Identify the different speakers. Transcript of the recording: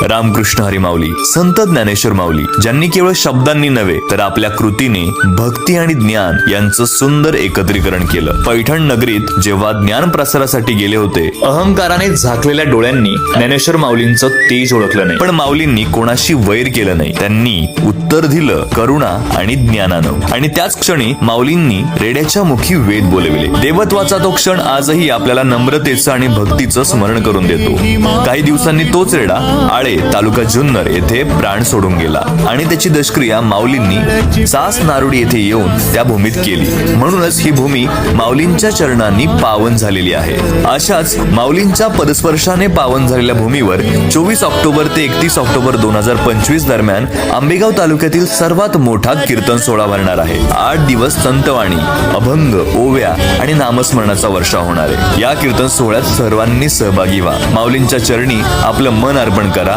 Speaker 1: रामकृष्ण हरी माऊली, संत ज्ञानेश्वर माऊली, ज्यांनी केवळ शब्दांनी नव्हे तर आपल्या कृतीने भक्ती आणि ज्ञान यांचं सुंदर एकत्रीकरण केलं. पैठण नगरीत जेव्हा ज्ञान प्रसारासाठी गेले होते, अहंकाराने झाकलेल्या डोळ्यांनी ज्ञानेश्वर माऊलींचं तेज ओळखलं नाही, पण माऊलींनी कोणाशी वैर केलं नाही. त्यांनी उत्तर दिलं करुणा आणि ज्ञानानं. आणि त्याच क्षणी माऊलींनी रेड्याच्या मुखी वेद बोलविले. देवत्वाचा तो क्षण आजही आपल्याला नम्रतेचं आणि भक्तीचं स्मरण करून देतो. काही दिवसांनी तोच रेडा आळे तालुका जुन्नर येथे प्राण सोडून गेला आणि त्याची दशक्रिया माऊलींनी सास नारोडी येथे येऊन त्या भूमीत केली. म्हणूनच ही भूमी माऊलींच्या चरणांनी पावन झालेली आहे. अशाच माऊलींच्या पदस्पर्शाने पावन झालेल्या भूमीवर 24 ऑक्टोबर ते 31 ऑक्टोबर 2025 दरम्यान आंबेगाव तालुक्यातील सर्वात मोठा कीर्तन सोहळा भरणार आहे. 8 दिवस संतवाणी, अभंग, ओव्या आणि नामस्मरणाचा वर्षा होणार आहे. या कीर्तन सोहळ्यात सर्वांनी सहभागी व्हा. माऊलींच्या चरणी आपलं मन अर्पण करा